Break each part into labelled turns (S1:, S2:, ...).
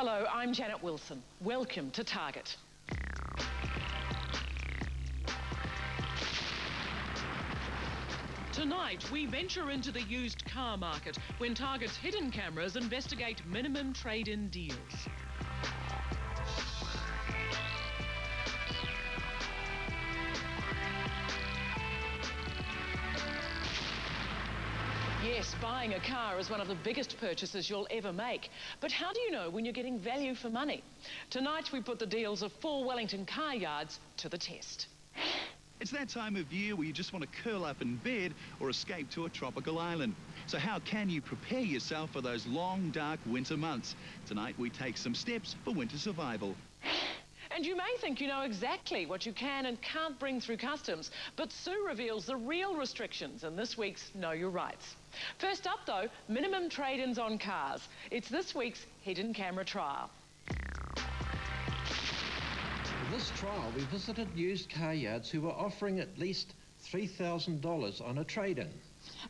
S1: Hello, I'm Janet Wilson. Welcome to Target. Tonight, we venture into the used car market when Target's hidden cameras investigate minimum trade-in deals. Yes, buying a car is one of the biggest purchases you'll ever make. But how do you know when you're getting value for money? Tonight, we put the deals of 4 Wellington car yards to the test.
S2: It's that time of year where you just want to curl up in bed or escape to a tropical island. So how can you prepare yourself for those long, dark winter months? Tonight, we take some steps for winter survival.
S1: And you may think you know exactly what you can and can't bring through customs, but Sue reveals the real restrictions in this week's Know Your Rights. First up, though, minimum trade-ins on cars. It's this week's hidden camera trial.
S3: For this trial, we visited used car yards who were offering at least $3,000 on a trade-in.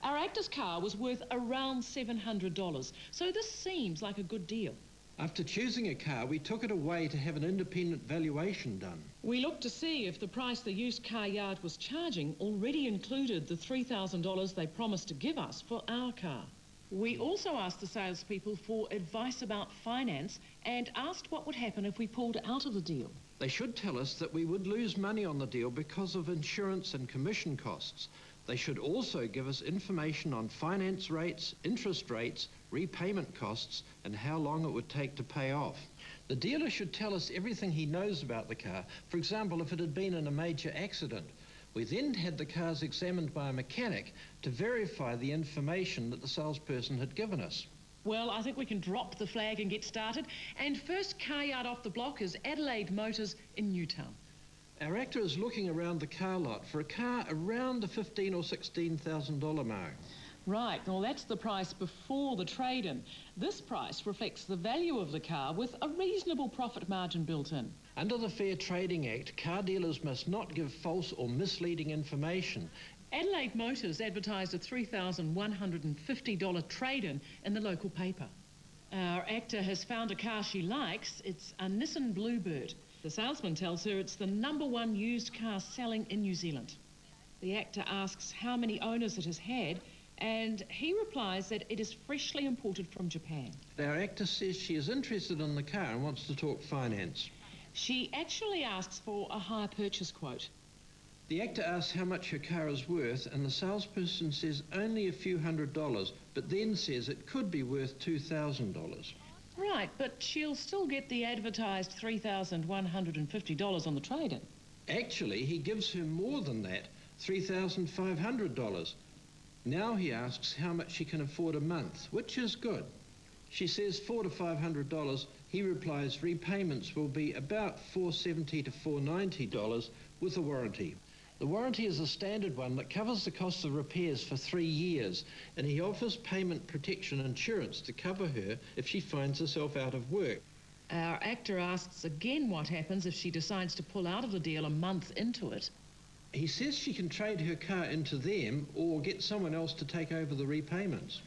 S1: Our actor's car was worth around $700, so this seems like a good deal.
S3: After choosing a car, we took it away to have an independent valuation done.
S1: We looked to see if the price the used car yard was charging already included the $3,000 they promised to give us for our car. We also asked the salespeople for advice about finance and asked what would happen if we pulled out of the deal.
S3: They should tell us that we would lose money on the deal because of insurance and commission costs. They should also give us information on finance rates, interest rates, repayment costs, and how long it would take to pay off. The dealer should tell us everything he knows about the car. For example, if it had been in a major accident. We then had the cars examined by a mechanic to verify the information that the salesperson had given us.
S1: Well, I think we can drop the flag and get started. And first car yard off the block is Adelaide Motors in Newtown.
S3: Our actor is looking around the car lot for a car around the $15,000 or $16,000 mark.
S1: Right, well that's the price before the trade-in. This price reflects the value of the car with a reasonable profit margin built in.
S3: Under the Fair Trading Act, car dealers must not give false or misleading information.
S1: Adelaide Motors advertised a $3,150 trade-in in the local paper. Our actor has found a car she likes. It's a Nissan Bluebird. The salesman tells her it's the #1 used car selling in New Zealand. The actor asks how many owners it has had, and he replies that it is freshly imported from Japan.
S3: Our actor says she is interested in the car and wants to talk finance.
S1: She actually asks for a higher purchase quote.
S3: The actor asks how much her car is worth, and the salesperson says only a few $100, but then says it could be worth $2,000.
S1: Right, but she'll still get the advertised $3,150 on the trade-in.
S3: Actually, he gives her more than that, $3,500. Now he asks how much she can afford a month, which is good. She says $400 to $500. He replies repayments will be about $470 to $490 with a warranty. The warranty is a standard one that covers the cost of repairs for 3 years, and he offers payment protection insurance to cover her if she finds herself out of work.
S1: Our actor asks again what happens if she decides to pull out of the deal a month into it.
S3: He says she can trade her car into them or get someone else to take over the repayments.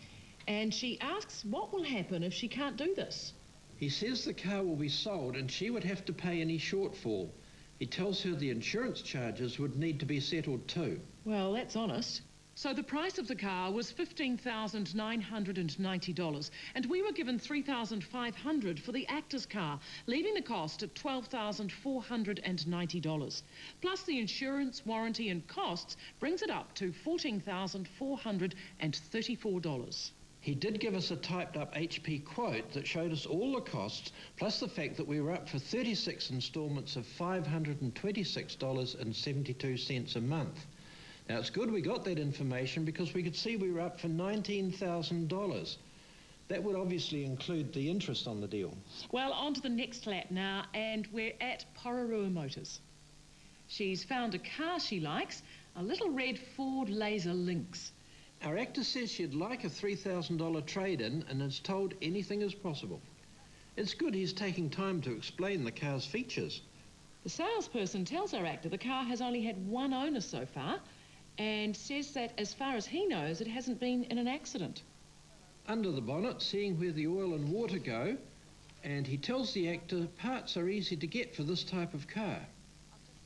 S1: And she asks what will happen if she can't do this.
S3: He says the car will be sold and she would have to pay any shortfall. He tells her the insurance charges would need to be settled too.
S1: Well, that's honest. So the price of the car was $15,990, and we were given $3,500 for the actor's car, leaving the cost at $12,490. Plus the insurance, warranty and costs brings it up to $14,434.
S3: He did give us a typed up HP quote that showed us all the costs, plus the fact that we were up for 36 instalments of $526.72 a month. Now, it's good we got that information because we could see we were up for $19,000. That would obviously include the interest on the deal.
S1: Well, on to the next lap now, and we're at Pororua Motors. She's found a car she likes, a little red Ford Laser Lynx.
S3: Our actor says she'd like a $3,000 trade-in and is told anything is possible. It's good he's taking time to explain the car's features.
S1: The salesperson tells our actor the car has only had one owner so far, and says that as far as he knows it hasn't been in an accident.
S3: Under the bonnet, seeing where the oil and water go, and he tells the actor parts are easy to get for this type of car.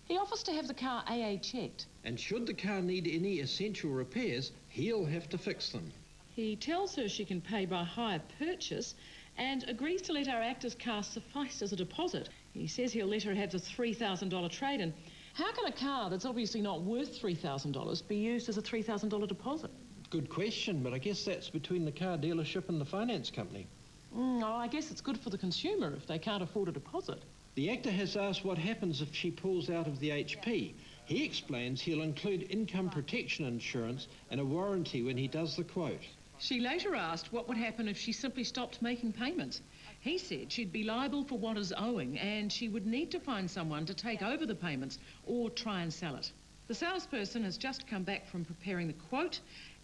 S1: He offers to have the car AA checked.
S3: And should the car need any essential repairs, he'll have to fix them.
S1: He tells her she can pay by hire purchase and agrees to let our actor's car suffice as a deposit. He says he'll let her have the $3,000 trade-in. How can a car that's obviously not worth $3,000 be used as a $3,000 deposit?
S3: Good question, but I guess that's between the car dealership and the finance company.
S1: I guess it's good for the consumer if they can't afford a deposit.
S3: The actor has asked what happens if she pulls out of the HP. He explains he'll include income protection insurance and a warranty when he does the quote.
S1: She later asked what would happen if she simply stopped making payments. He said she'd be liable for what is owing and she would need to find someone to take over the payments or try and sell it. The salesperson has just come back from preparing the quote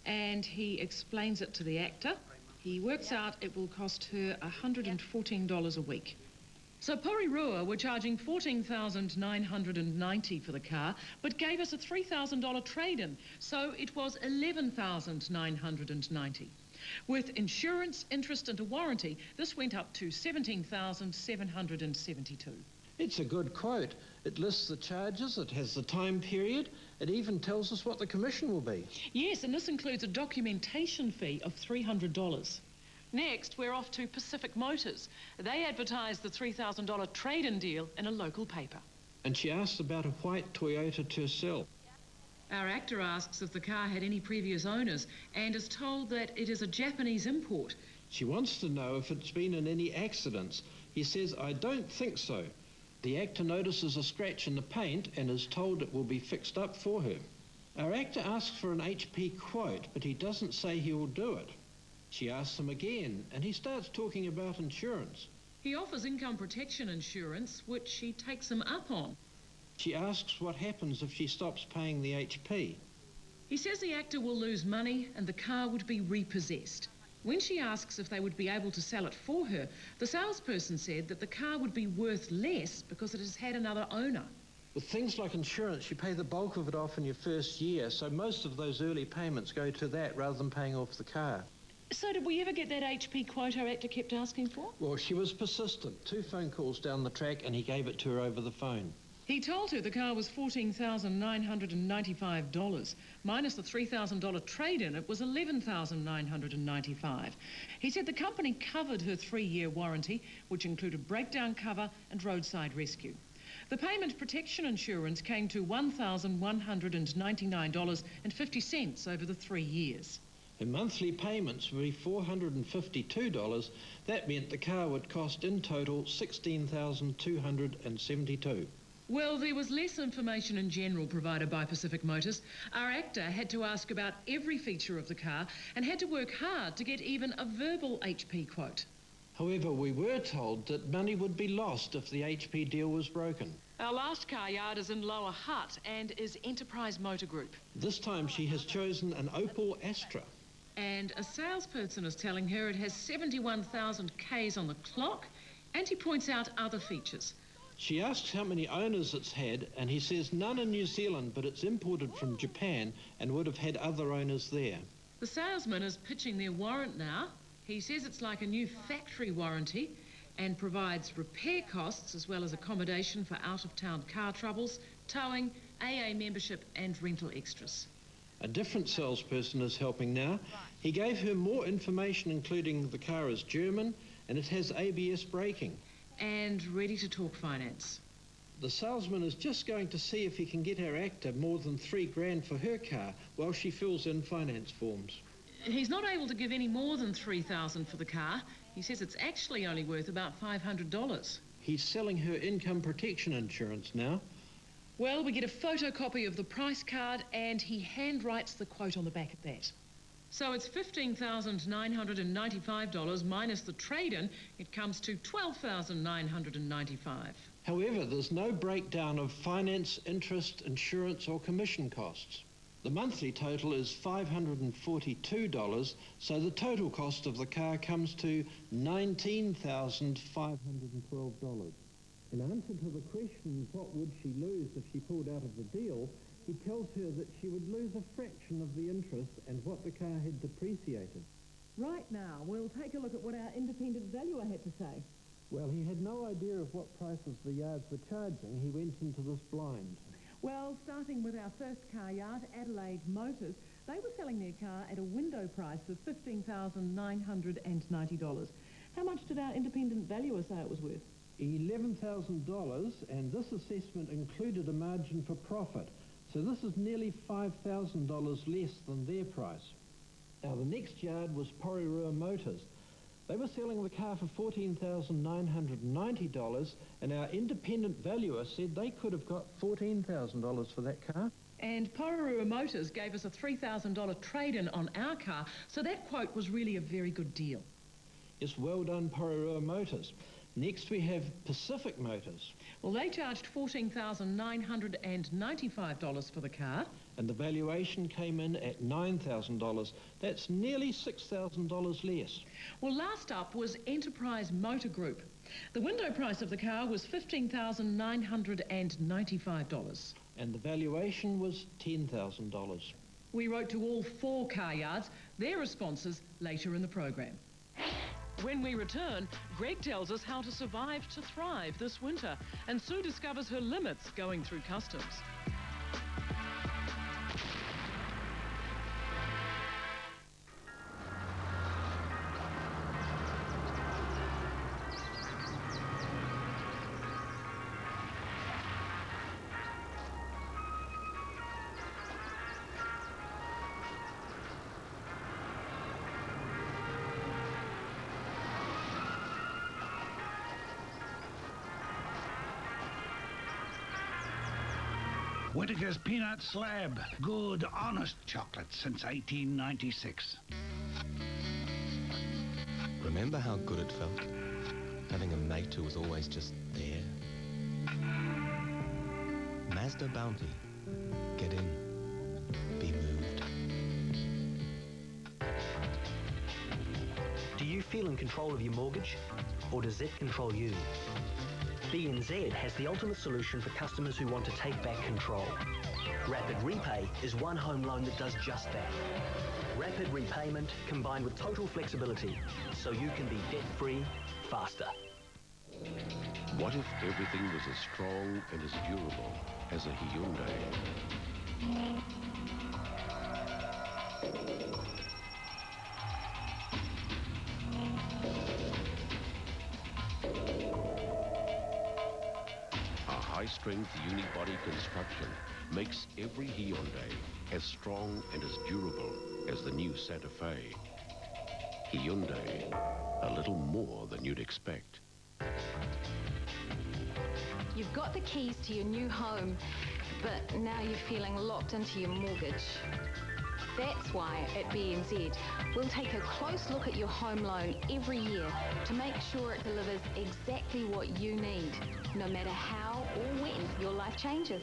S1: and he explains it to the actor. He works out it will cost her $114 a week. So Porirua were charging $14,990 for the car, but gave us a $3,000 trade-in, so it was $11,990. With insurance, interest and a warranty, this went up to $17,772.
S3: It's a good quote. It lists the charges, it has the time period, it even tells us what the commission will be.
S1: Yes, and this includes a documentation fee of $300. Next, we're off to Pacific Motors. They advertised the $3,000 trade-in deal in a local paper.
S3: And she asks about a white Toyota Tercel.
S1: Our actor asks if the car had any previous owners and is told that it is a Japanese import.
S3: She wants to know if it's been in any accidents. He says, I don't think so. The actor notices a scratch in the paint and is told it will be fixed up for her. Our actor asks for an HP quote, but he doesn't say he will do it. She asks him again, and he starts talking about insurance.
S1: He offers income protection insurance, which she takes him up on.
S3: She asks what happens if she stops paying the HP.
S1: He says the actor will lose money and the car would be repossessed. When she asks if they would be able to sell it for her, the salesperson said that the car would be worth less because it has had another owner.
S3: With things like insurance, you pay the bulk of it off in your first year, so most of those early payments go to that rather than paying off the car.
S1: So did we ever get that HP quote our actor kept asking for?
S3: Well, she was persistent. 2 phone calls down the track and he gave it to her over the phone.
S1: He told her the car was $14,995. Minus the $3,000 trade-in, it was $11,995. He said the company covered her 3-year warranty, which included breakdown cover and roadside rescue. The payment protection insurance came to $1,199.50 over the 3 years.
S3: Her monthly payments would be $452. That meant the car would cost in total $16,272.
S1: Well, there was less information in general provided by Pacific Motors. Our actor had to ask about every feature of the car and had to work hard to get even a verbal HP quote.
S3: However, we were told that money would be lost if the HP deal was broken.
S1: Our last car yard is in Lower Hutt and is Enterprise Motor Group.
S3: This time she has chosen an Opel Astra.
S1: And a salesperson is telling her it has 71,000 Ks on the clock, and he points out other features.
S3: She asks how many owners it's had, and he says none in New Zealand, but it's imported from Japan and would have had other owners there.
S1: The salesman is pitching their warrant now. He says it's like a new factory warranty and provides repair costs as well as accommodation for out-of-town car troubles, towing, AA membership and rental extras.
S3: A different salesperson is helping now. He gave her more information, including the car is German and it has ABS braking.
S1: And ready to talk finance.
S3: The salesman is just going to see if he can get our actor more than $3,000 for her car while she fills in finance forms.
S1: He's not able to give any more than $3,000 for the car. He says it's actually only worth about $500.
S3: He's selling her income protection insurance now.
S1: Well, we get a photocopy of the price card and he handwrites the quote on the back of that. So it's $15,995 minus the trade-in. It comes to $12,995.
S3: However, there's no breakdown of finance, interest, insurance or commission costs. The monthly total is $542, so the total cost of the car comes to $19,512. In answer to the question, what would she lose if she pulled out of the deal, he tells her that she would lose a fraction of the interest and what the car had depreciated.
S1: Right now, we'll take a look at what our independent valuer had to say.
S3: Well, he had no idea of what prices the yards were charging. He went into this blind.
S1: Well, starting with our first car yard, Adelaide Motors, they were selling their car at a window price of $15,990. How much did our independent valuer say it was worth?
S3: $11,000, and this assessment included a margin for profit. So this is nearly $5,000 less than their price. Now, the next yard was Porirua Motors. They were selling the car for $14,990, and our independent valuer said they could have got $14,000 for that car.
S1: And Porirua Motors gave us a $3,000 trade-in on our car, so that quote was really a very good deal.
S3: Yes, well done, Porirua Motors. Next we have Pacific Motors.
S1: Well, they charged $14,995 for the car.
S3: And the valuation came in at $9,000. That's nearly $6,000 less.
S1: Well, last up was Enterprise Motor Group. The window price of the car was $15,995.
S3: And the valuation was $10,000.
S1: We wrote to all 4 car yards, their responses later in the program. When we return, Greg tells us how to survive to thrive this winter, and Sue discovers her limits going through customs.
S4: Whittaker's Peanut Slab. Good, honest chocolate since 1896.
S5: Remember how good it felt? Having a mate who was always just there? Mazda Bounty. Get in. Be moved.
S6: Do you feel in control of your mortgage, or does it control you? BNZ has the ultimate solution for customers who want to take back control. Rapid Repay is one home loan that does just that. Rapid repayment combined with total flexibility, so you can be debt-free faster.
S7: What if everything was as strong and as durable as a Hyundai? High-strength unibody construction makes every Hyundai as strong and as durable as the new Santa Fe. Hyundai, a little more than you'd expect.
S8: You've got the keys to your new home, but now you're feeling locked into your mortgage. That's why at BNZ, we'll take a close look at your home loan every year to make sure it delivers exactly what you need, no matter how or when your life changes.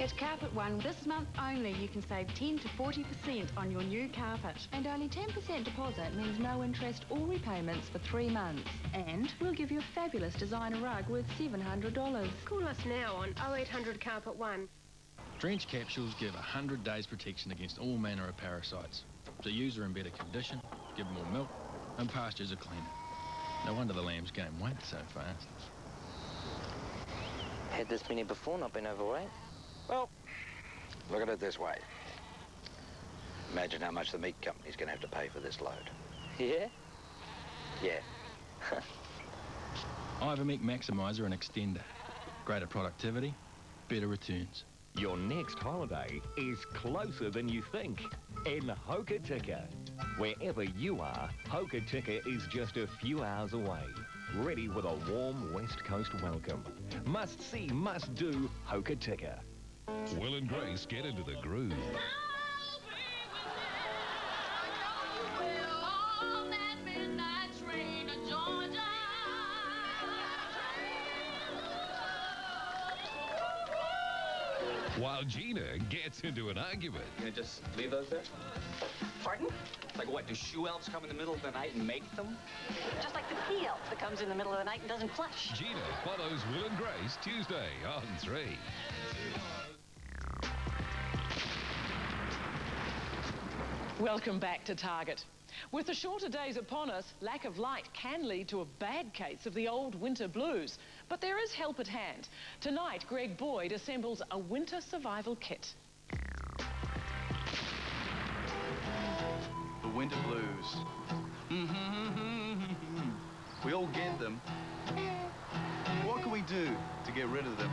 S9: At Carpet One, this month only, you can save 10 to 40% on your new carpet.
S10: And only 10% deposit means no interest or repayments for 3 months. And we'll give you a fabulous designer rug worth $700.
S9: Call us now on 0800 Carpet One.
S11: Drench capsules give 100 days protection against all manner of parasites. So ewes are in better condition, give more milk, and pastures are cleaner. No wonder the lambs gain weight so fast.
S12: Had this many before, not been overweight? Well, look at it this way. Imagine how much the meat company's going to have to pay for this load. Yeah? Yeah.
S11: Ivermectin Maximizer and Extender. Greater productivity, better returns.
S13: Your next holiday is closer than you think in Hokitika. Wherever you are, Hokitika is just a few hours away. Ready with a warm West Coast welcome. Must see, must do, Hokitika.
S14: Will and Grace get into the groove. While Gina gets into an argument.
S15: You gonna just leave those there? Pardon? Like what, do shoe elves come in the middle of the night and make them?
S16: Just like the pea elf that comes in the middle of the night and doesn't flush.
S14: Gina follows Will and Grace Tuesday on 3.
S1: Welcome back to Target. With the shorter days upon us, lack of light can lead to a bad case of the old winter blues. But there is help at hand. Tonight, Greg Boyd assembles a winter survival kit.
S2: The winter blues. We all get them. What can we do to get rid of them?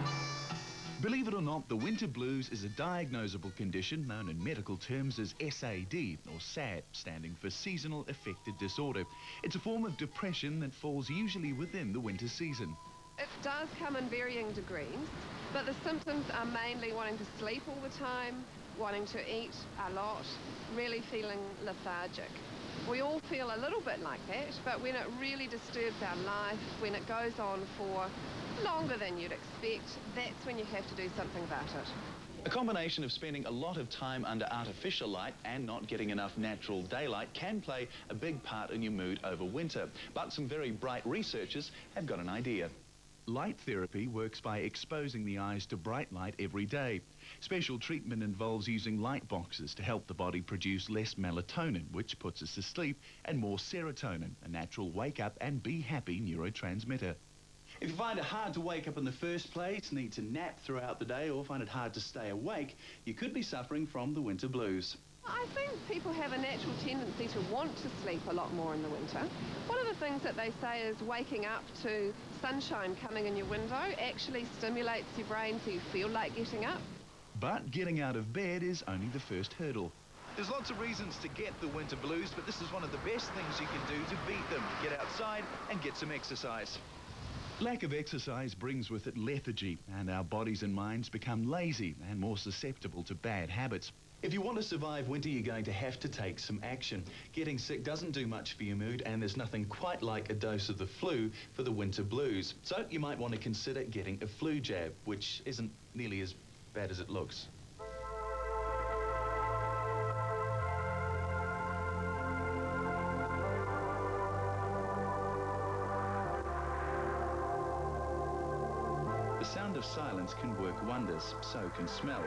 S2: Believe it or not, the winter blues is a diagnosable condition known in medical terms as SAD, or SAD, standing for Seasonal Affective Disorder. It's a form of depression that falls usually within the winter season.
S17: It does come in varying degrees, but the symptoms are mainly wanting to sleep all the time, wanting to eat a lot, really feeling lethargic. We all feel a little bit like that, but when it really disturbs our life, when it goes on for longer than you'd expect, that's when you have to do something about it.
S2: A combination of spending a lot of time under artificial light and not getting enough natural daylight can play a big part in your mood over winter. But some very bright researchers have got an idea. Light therapy works by exposing the eyes to bright light every day. Special treatment involves using light boxes to help the body produce less melatonin, which puts us to sleep, and more serotonin, a natural wake-up and be-happy neurotransmitter. If you find it hard to wake up in the first place, need to nap throughout the day, or find it hard to stay awake, you could be suffering from the winter blues.
S17: I think people have a natural tendency to want to sleep a lot more in the winter. One of the things that they say is waking up to sunshine coming in your window actually stimulates your brain so you feel like getting up.
S2: But getting out of bed is only the first hurdle. There's lots of reasons to get the winter blues, but this is one of the best things you can do to beat them. Get outside and get some exercise. Lack of exercise brings with it lethargy, and our bodies and minds become lazy and more susceptible to bad habits. If you want to survive winter, you're going to have to take some action. Getting sick doesn't do much for your mood, and there's nothing quite like a dose of the flu for the winter blues. So you might want to consider getting a flu jab, which isn't nearly as bad as it looks. The sound of silence can work wonders, so can smell.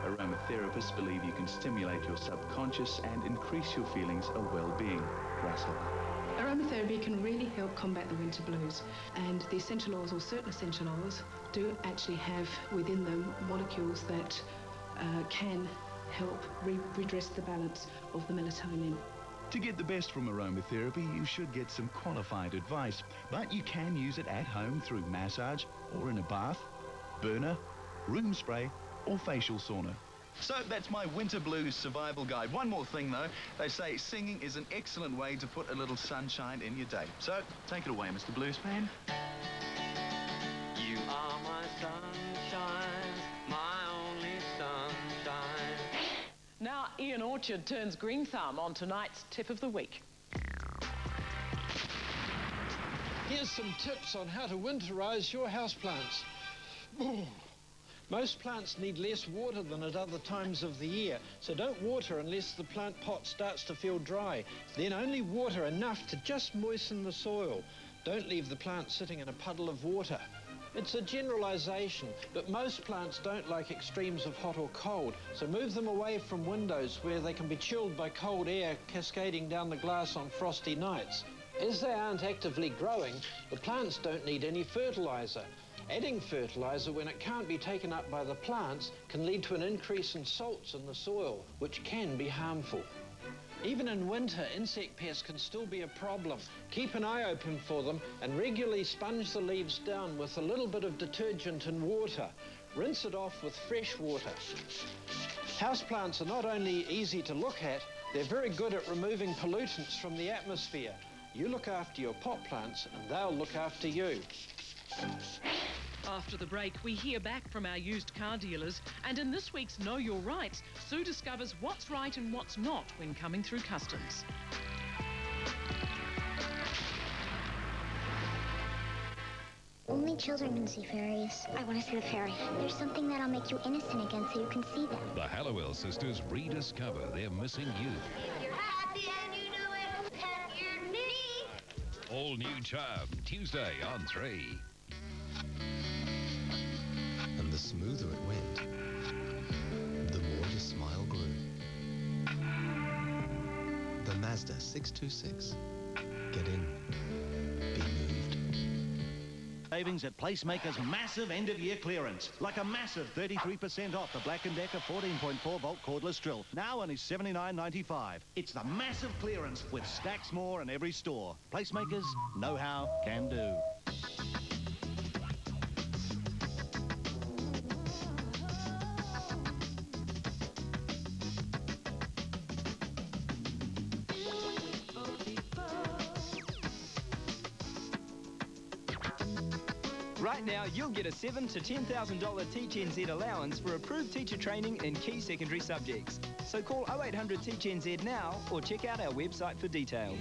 S2: Aromatherapists believe you can stimulate your subconscious and increase your feelings of well-being. Russell.
S18: Aromatherapy can really help combat the winter blues, and the essential oils, or certain essential oils, do actually have within them molecules that can help redress the balance of the melatonin.
S2: To get the best from aromatherapy, you should get some qualified advice, but you can use it at home through massage or in a bath, burner, room spray, or facial sauna. So that's my winter blues survival guide. One more thing though, they say singing is an excellent way to put a little sunshine in your day. So take it away, Mr. Blues fan.
S19: You are my sunshine, my only sunshine.
S1: Now Ian Orchard turns green thumb on tonight's tip of the week.
S3: Here's some tips on how to winterize your houseplants. Most plants need less water than at other times of the year, so don't water unless the plant pot starts to feel dry. Then only water enough to just moisten the soil. Don't leave the plant sitting in a puddle of water. It's a generalization, but most plants don't like extremes of hot or cold, so move them away from windows where they can be chilled by cold air cascading down the glass on frosty nights. As they aren't actively growing, the plants don't need any fertilizer. Adding fertilizer when it can't be taken up by the plants can lead to an increase in salts in the soil, which can be harmful. Even in winter, insect pests can still be a problem. Keep an eye open for them and regularly sponge the leaves down with a little bit of detergent and water. Rinse it off with fresh water. Houseplants are not only easy to look at, they're very good at removing pollutants from the atmosphere. You look after your pot plants and they'll look after you.
S1: After the break, we hear back from our used car dealers, and in this week's Know Your Rights, Sue discovers what's right and what's not when coming through customs.
S20: Only children can see fairies. I want to see the fairy. There's something that'll make you innocent again so you can see them.
S14: The Hallowell sisters rediscover their missing youth.
S20: If you're happy and you know it, pat your knee.
S14: All new Charm, Tuesday on 3.
S5: And the smoother it went, the more your smile grew. the Mazda 626. Get in. Be moved.
S21: Savings at Placemaker's massive end-of-year clearance. Like a massive 33% off the Black & Decker 14.4-volt cordless drill. Now only $79.95. It's the massive clearance with stacks more in every store. Placemakers, know-how, can do.
S22: Right now, you'll get a $7,000 to $10,000 Teach NZ allowance for approved teacher training in key secondary subjects. So call 0800 Teach NZ now or check out our website for details.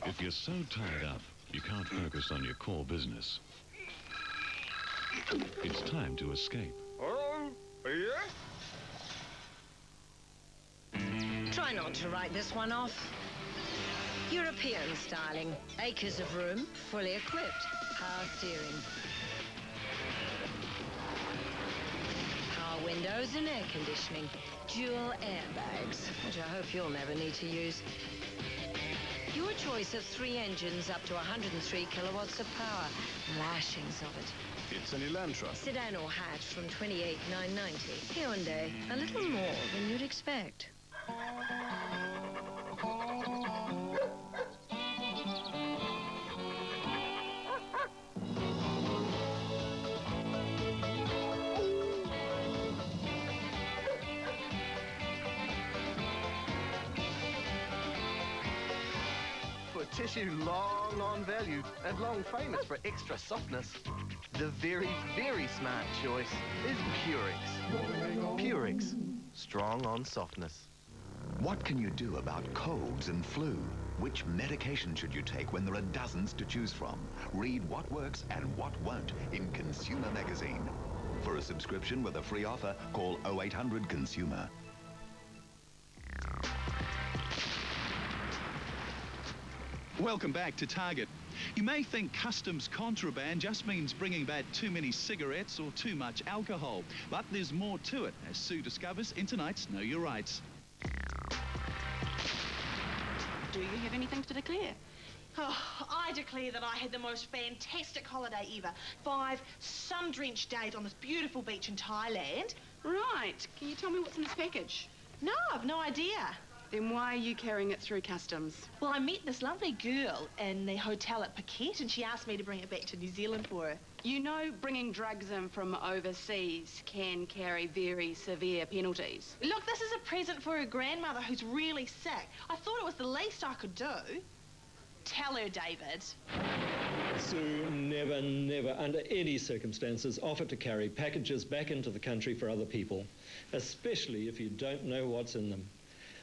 S14: If you're so tied up, you can't focus on your core business. It's time to escape.
S23: Oh, yeah?
S24: Try not to write this one off. European styling, acres of room, fully equipped, power steering. Power windows and air conditioning, dual airbags, which I hope you'll never need to use. Your choice of 3 engines up to 103 kilowatts of power, lashings of it.
S23: It's an Elantra.
S24: Sedan or hatch from $28,990. Hyundai, a little more than you'd expect.
S23: Tissue long on value and long famous for extra softness. The very, very smart choice is Purex. Purex, strong on softness.
S25: What can you do about colds and flu? Which medication should you take when there are dozens to choose from? Read what works and what won't in Consumer Magazine. For a subscription with a free offer, call 0800 Consumer.
S2: Welcome back to Target. You may think customs contraband just means bringing back too many cigarettes or too much alcohol, but there's more to it, as Sue discovers in tonight's Know Your Rights.
S9: Do you have anything to declare?
S26: Oh, I declare that I had the most fantastic holiday ever. 5 sun-drenched days on this beautiful beach in Thailand.
S9: Right. Can you tell me what's in this package?
S26: No, I've no idea.
S9: Then why are you carrying it through customs?
S26: Well, I met this lovely girl in the hotel at Phuket, and she asked me to bring it back to New Zealand for her.
S9: You know bringing drugs in from overseas can carry very severe penalties.
S26: Look, this is a present for her grandmother who's really sick. I thought it was the least I could do. Tell her, David.
S27: Sue, never, never, under any circumstances, offer to carry packages back into the country for other people, especially if you don't know what's in them.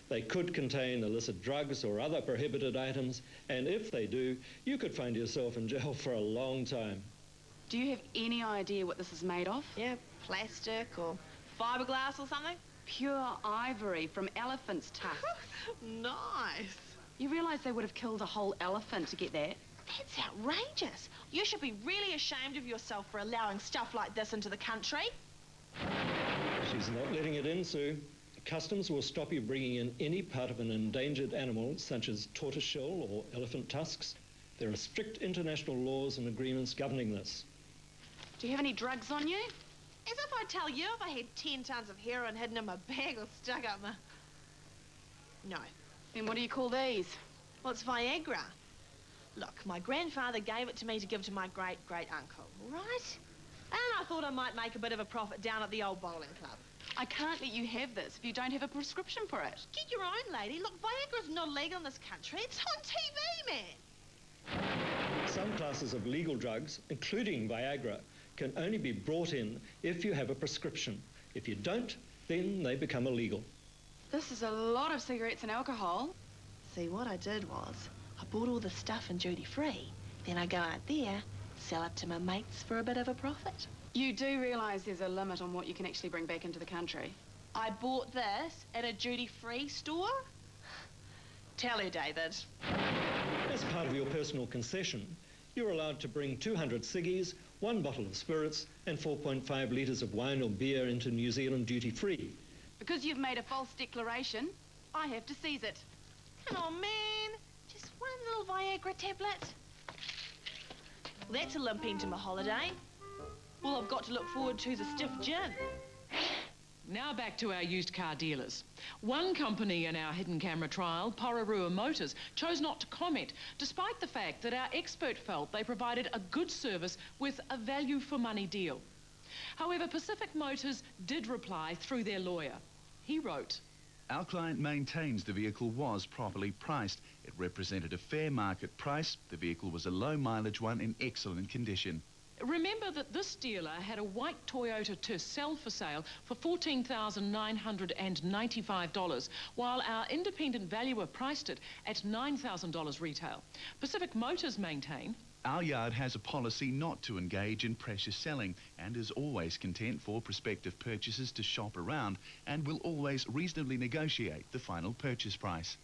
S27: They could contain illicit drugs or other prohibited items, and if they do, you could find yourself in jail for a long time.
S9: Do you have any idea what this is made of?
S26: Yeah, plastic or fiberglass or something.
S9: Pure ivory from elephant's tusks.
S26: Nice.
S9: You realise they would have killed a whole elephant to get that?
S26: That's outrageous. You should be really ashamed of yourself for allowing stuff like this into the country.
S27: She's not letting it in, Sue. Customs will stop you bringing in any part of an endangered animal, such as tortoiseshell or elephant tusks. There are strict international laws and agreements governing this.
S9: Do you have any drugs on you?
S26: As if I tell you if I had 10 tons of heroin hidden in my bag or stuck up my... No.
S9: Then what do you call these?
S26: Well, it's Viagra. Look, my grandfather gave it to me to give to my great-great-uncle, all right? And I thought I might make a bit of a profit down at the old bowling club.
S9: I can't let you have this if you don't have a prescription for it.
S26: Get your own, lady. Look, Viagra's not legal in this country. It's on TV, man.
S27: Some classes of legal drugs, including Viagra, can only be brought in if you have a prescription. If you don't, then they become illegal.
S9: This is a lot of cigarettes and alcohol.
S26: See, what I did was, I bought all the stuff in duty-free. Then I go out there, sell it to my mates for a bit of a profit.
S18: You do realise there's a limit on what you can actually bring back into the country?
S26: I bought this at a duty-free store? Tell her, David.
S27: As part of your personal concession, you're allowed to bring 200 ciggies, 1 bottle of spirits and 4.5 litres of wine or beer into New Zealand duty-free.
S18: Because you've made a false declaration, I have to seize it.
S26: Come on, man. Just one little Viagra tablet. Well, that's a limp end to my holiday. All I've got to look forward to is a stiff gin.
S1: Now back to our used car dealers. One company in our hidden camera trial, Pororua Motors, chose not to comment, despite the fact that our expert felt they provided a good service with a value-for-money deal. However, Pacific Motors did reply through their lawyer. He wrote,
S2: "Our client maintains the vehicle was properly priced. It represented a fair market price. The vehicle was a low-mileage one in excellent condition."
S1: Remember that this dealer had a white Toyota Tercel for sale for $14,995, while our independent valuer priced it at $9,000 retail. Pacific Motors maintain,
S2: "Our yard has a policy not to engage in pressure selling and is always content for prospective purchasers to shop around and will always reasonably negotiate the final purchase price."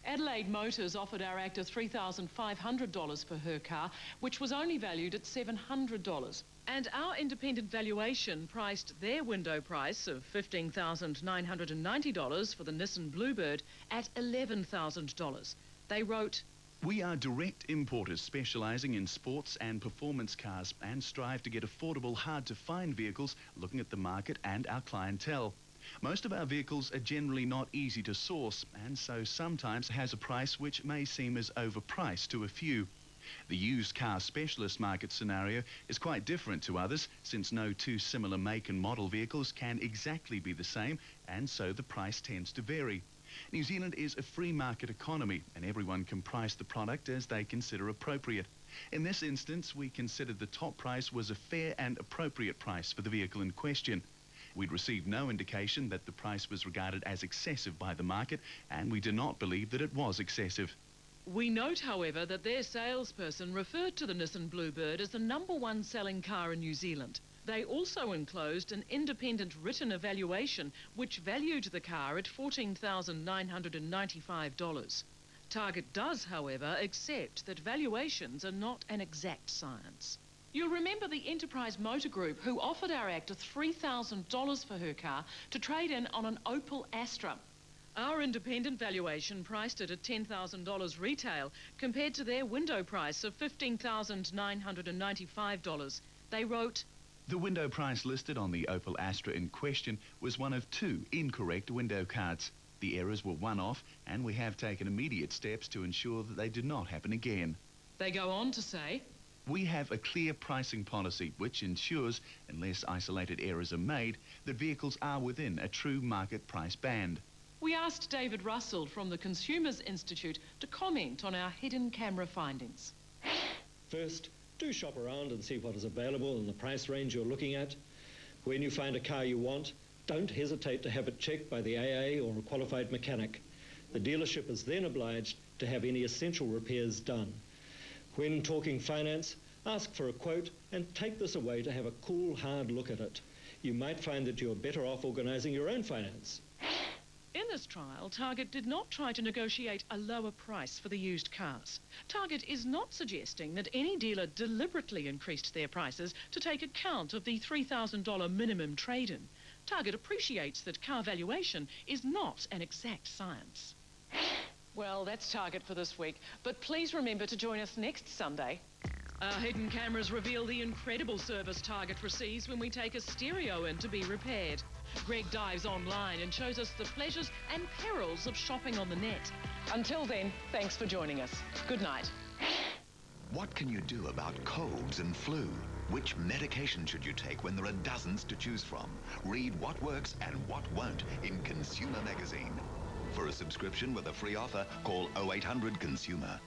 S1: Adelaide Motors offered our actor $3,500 for her car, which was only valued at $700. And our independent valuation priced their window price of $15,990 for the Nissan Bluebird at $11,000. They wrote,
S2: "We are direct importers specialising in sports and performance cars and strive to get affordable, hard-to-find vehicles looking at the market and our clientele. Most of our vehicles are generally not easy to source and so sometimes has a price which may seem as overpriced to a few. The used car specialist market scenario is quite different to others since no two similar make and model vehicles can exactly be the same and so the price tends to vary. New Zealand is a free market economy and everyone can price the product as they consider appropriate. In this instance, we considered the top price was a fair and appropriate price for the vehicle in question. We'd received no indication that the price was regarded as excessive by the market, and we do not believe that it was excessive."
S1: We note, however, that their salesperson referred to the Nissan Bluebird as the #1 selling car in New Zealand. They also enclosed an independent written evaluation which valued the car at $14,995. Target does, however, accept that valuations are not an exact science. You'll remember the Enterprise Motor Group who offered our actor $3,000 for her car to trade in on an Opel Astra. Our independent valuation priced it at $10,000 retail compared to their window price of $15,995. They wrote,
S2: "The window price listed on the Opel Astra in question was one of 2 incorrect window cards. The errors were one-off and we have taken immediate steps to ensure that they do not happen again."
S1: They go on to say,
S2: "We have a clear pricing policy which ensures, unless isolated errors are made, that vehicles are within a true market price band."
S1: We asked David Russell from the Consumers Institute to comment on our hidden camera findings.
S27: First, do shop around and see what is available in the price range you're looking at. When you find a car you want, don't hesitate to have it checked by the AA or a qualified mechanic. The dealership is then obliged to have any essential repairs done. When talking finance, ask for a quote and take this away to have a cool, hard look at it. You might find that you're better off organising your own finance.
S1: In this trial, Target did not try to negotiate a lower price for the used cars. Target is not suggesting that any dealer deliberately increased their prices to take account of the $3,000 minimum trade-in. Target appreciates that car valuation is not an exact science. Well, that's Target for this week, but please remember to join us next Sunday. Our hidden cameras reveal the incredible service Target receives when we take a stereo in to be repaired. Greg dives online and shows us the pleasures and perils of shopping on the net. Until then, thanks for joining us. Good night.
S25: What can you do about colds and flu? Which medication should you take when there are dozens to choose from? Read what works and what won't in Consumer Magazine. For a subscription with a free offer, call 0800 Consumer.